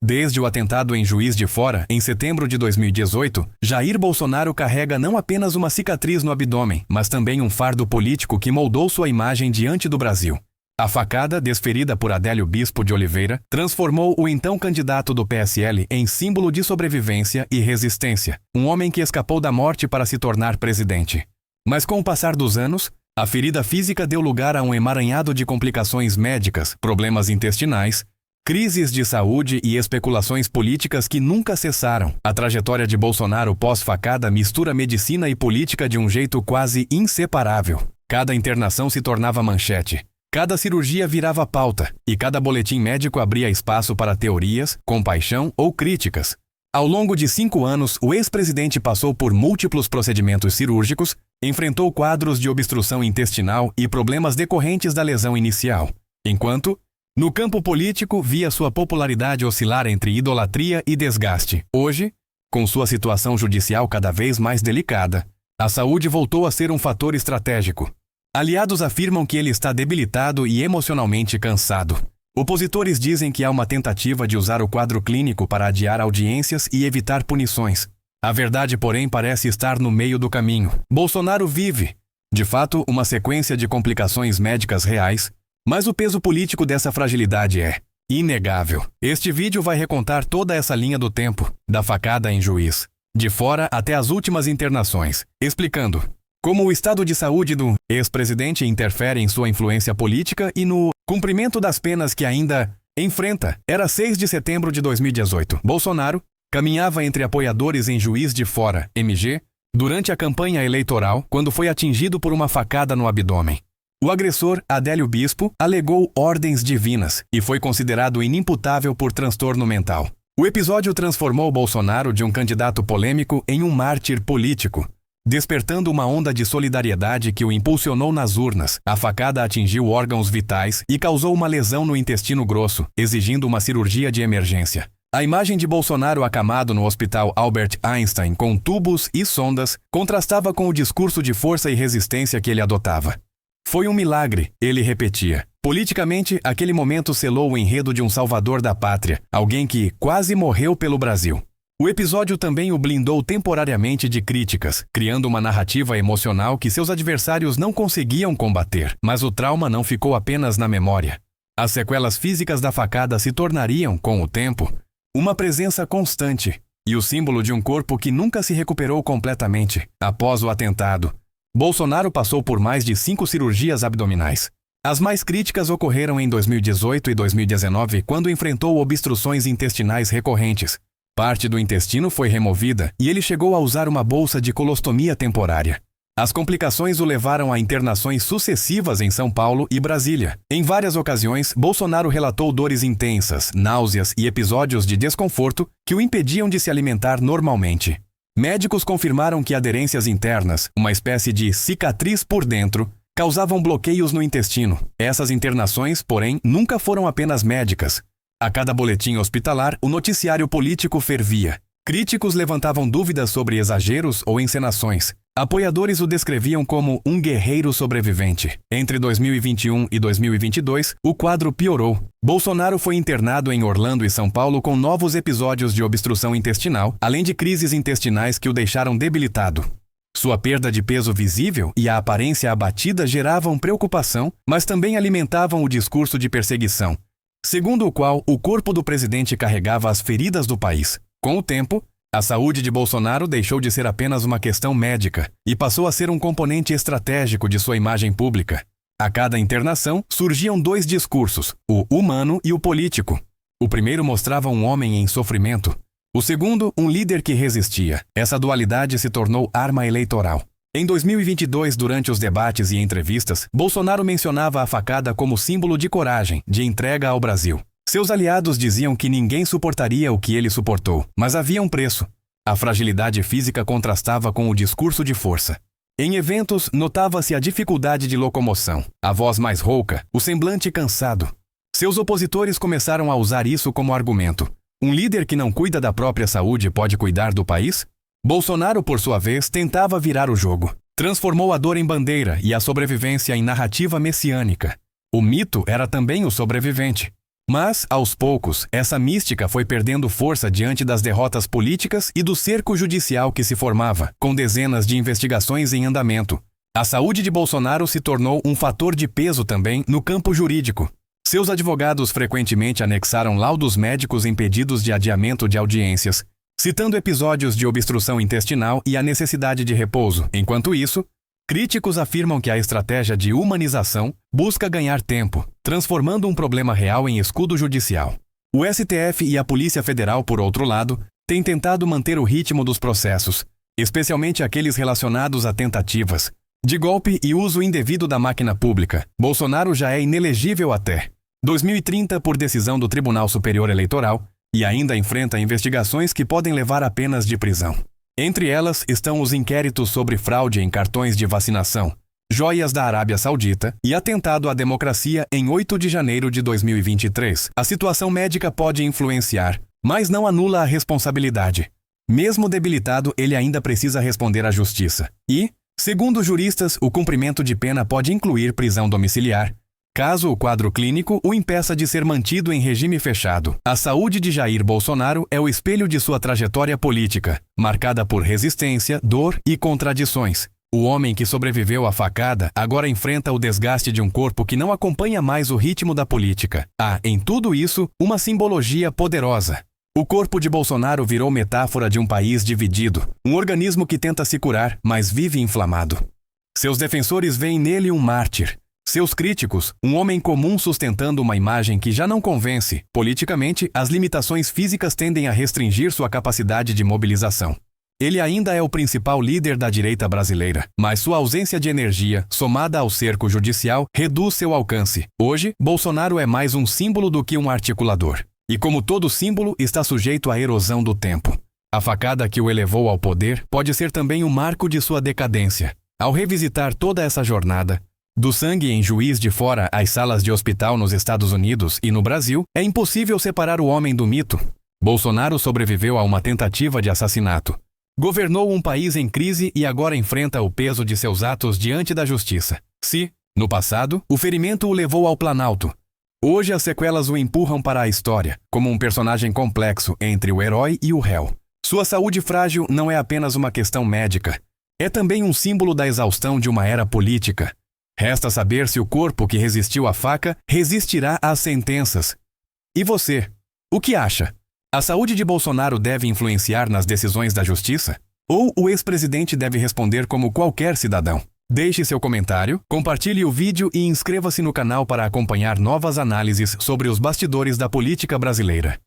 Desde o atentado em Juiz de Fora, em setembro de 2018, Jair Bolsonaro carrega não apenas uma cicatriz no abdômen, mas também um fardo político que moldou sua imagem diante do Brasil. A facada, desferida por Adélio Bispo de Oliveira, transformou o então candidato do PSL em símbolo de sobrevivência e resistência, um homem que escapou da morte para se tornar presidente. Mas com o passar dos anos, a ferida física deu lugar a um emaranhado de complicações médicas, problemas intestinais, crises de saúde e especulações políticas que nunca cessaram. A trajetória de Bolsonaro pós-facada mistura medicina e política de um jeito quase inseparável. Cada internação se tornava manchete. Cada cirurgia virava pauta, e cada boletim médico abria espaço para teorias, compaixão ou críticas. Ao longo de 5 anos, o ex-presidente passou por múltiplos procedimentos cirúrgicos, enfrentou quadros de obstrução intestinal e problemas decorrentes da lesão inicial. Enquanto, no campo político, via sua popularidade oscilar entre idolatria e desgaste. Hoje, com sua situação judicial cada vez mais delicada, a saúde voltou a ser um fator estratégico. Aliados afirmam que ele está debilitado e emocionalmente cansado. Opositores dizem que há uma tentativa de usar o quadro clínico para adiar audiências e evitar punições. A verdade, porém, parece estar no meio do caminho. Bolsonaro vive, de fato, uma sequência de complicações médicas reais, mas o peso político dessa fragilidade é inegável. Este vídeo vai recontar toda essa linha do tempo, da facada em Juiz de Fora até as últimas internações, explicando como o estado de saúde do ex-presidente interfere em sua influência política e no cumprimento das penas que ainda enfrenta. Era 6 de setembro de 2018. Bolsonaro caminhava entre apoiadores em Juiz de Fora, MG, durante a campanha eleitoral, quando foi atingido por uma facada no abdômen. O agressor, Adélio Bispo, alegou ordens divinas e foi considerado inimputável por transtorno mental. O episódio transformou Bolsonaro de um candidato polêmico em um mártir político, despertando uma onda de solidariedade que o impulsionou nas urnas. A facada atingiu órgãos vitais e causou uma lesão no intestino grosso, exigindo uma cirurgia de emergência. A imagem de Bolsonaro acamado no Hospital Albert Einstein com tubos e sondas contrastava com o discurso de força e resistência que ele adotava. Foi um milagre, ele repetia. Politicamente, aquele momento selou o enredo de um salvador da pátria, alguém que quase morreu pelo Brasil. O episódio também o blindou temporariamente de críticas, criando uma narrativa emocional que seus adversários não conseguiam combater. Mas o trauma não ficou apenas na memória. As sequelas físicas da facada se tornariam, com o tempo, uma presença constante e o símbolo de um corpo que nunca se recuperou completamente. Após o atentado, Bolsonaro passou por mais de 5 cirurgias abdominais. As mais críticas ocorreram em 2018 e 2019, quando enfrentou obstruções intestinais recorrentes. Parte do intestino foi removida e ele chegou a usar uma bolsa de colostomia temporária. As complicações o levaram a internações sucessivas em São Paulo e Brasília. Em várias ocasiões, Bolsonaro relatou dores intensas, náuseas e episódios de desconforto que o impediam de se alimentar normalmente. Médicos confirmaram que aderências internas, uma espécie de cicatriz por dentro, causavam bloqueios no intestino. Essas internações, porém, nunca foram apenas médicas. A cada boletim hospitalar, o noticiário político fervia. Críticos levantavam dúvidas sobre exageros ou encenações. Apoiadores o descreviam como um guerreiro sobrevivente. Entre 2021 e 2022, o quadro piorou. Bolsonaro foi internado em Orlando e São Paulo com novos episódios de obstrução intestinal, além de crises intestinais que o deixaram debilitado. Sua perda de peso visível e a aparência abatida geravam preocupação, mas também alimentavam o discurso de perseguição, segundo o qual o corpo do presidente carregava as feridas do país. Com o tempo, a saúde de Bolsonaro deixou de ser apenas uma questão médica e passou a ser um componente estratégico de sua imagem pública. A cada internação, surgiam 2 discursos, o humano e o político. O primeiro mostrava um homem em sofrimento. O segundo, um líder que resistia. Essa dualidade se tornou arma eleitoral. Em 2022, durante os debates e entrevistas, Bolsonaro mencionava a facada como símbolo de coragem, de entrega ao Brasil. Seus aliados diziam que ninguém suportaria o que ele suportou, mas havia um preço. A fragilidade física contrastava com o discurso de força. Em eventos, notava-se a dificuldade de locomoção, a voz mais rouca, o semblante cansado. Seus opositores começaram a usar isso como argumento. Um líder que não cuida da própria saúde pode cuidar do país? Bolsonaro, por sua vez, tentava virar o jogo. Transformou a dor em bandeira e a sobrevivência em narrativa messiânica. O mito era também o sobrevivente. Mas, aos poucos, essa mística foi perdendo força diante das derrotas políticas e do cerco judicial que se formava, com dezenas de investigações em andamento. A saúde de Bolsonaro se tornou um fator de peso também no campo jurídico. Seus advogados frequentemente anexaram laudos médicos em pedidos de adiamento de audiências, citando episódios de obstrução intestinal e a necessidade de repouso. Enquanto isso, críticos afirmam que a estratégia de humanização busca ganhar tempo, transformando um problema real em escudo judicial. O STF e a Polícia Federal, por outro lado, têm tentado manter o ritmo dos processos, especialmente aqueles relacionados a tentativas de golpe e uso indevido da máquina pública. Bolsonaro já é inelegível até 2030 por decisão do Tribunal Superior Eleitoral e ainda enfrenta investigações que podem levar a penas de prisão. Entre elas estão os inquéritos sobre fraude em cartões de vacinação, joias da Arábia Saudita e atentado à democracia em 8 de janeiro de 2023. A situação médica pode influenciar, mas não anula a responsabilidade. Mesmo debilitado, ele ainda precisa responder à justiça. E, segundo juristas, o cumprimento de pena pode incluir prisão domiciliar, caso o quadro clínico o impeça de ser mantido em regime fechado. A saúde de Jair Bolsonaro é o espelho de sua trajetória política, marcada por resistência, dor e contradições. O homem que sobreviveu à facada agora enfrenta o desgaste de um corpo que não acompanha mais o ritmo da política. Há, em tudo isso, uma simbologia poderosa. O corpo de Bolsonaro virou metáfora de um país dividido, um organismo que tenta se curar, mas vive inflamado. Seus defensores veem nele um mártir. Seus críticos, um homem comum sustentando uma imagem que já não convence. Politicamente, as limitações físicas tendem a restringir sua capacidade de mobilização. Ele ainda é o principal líder da direita brasileira, mas sua ausência de energia, somada ao cerco judicial, reduz seu alcance. Hoje, Bolsonaro é mais um símbolo do que um articulador. E como todo símbolo, está sujeito à erosão do tempo. A facada que o elevou ao poder pode ser também o marco de sua decadência. Ao revisitar toda essa jornada, do sangue em Juiz de Fora às salas de hospital nos Estados Unidos e no Brasil, é impossível separar o homem do mito. Bolsonaro sobreviveu a uma tentativa de assassinato. Governou um país em crise e agora enfrenta o peso de seus atos diante da justiça. Se, no passado, o ferimento o levou ao Planalto, hoje as sequelas o empurram para a história, como um personagem complexo entre o herói e o réu. Sua saúde frágil não é apenas uma questão médica. É também um símbolo da exaustão de uma era política. Resta saber se o corpo que resistiu à faca resistirá às sentenças. E você? O que acha? A saúde de Bolsonaro deve influenciar nas decisões da justiça? Ou o ex-presidente deve responder como qualquer cidadão? Deixe seu comentário, compartilhe o vídeo e inscreva-se no canal para acompanhar novas análises sobre os bastidores da política brasileira.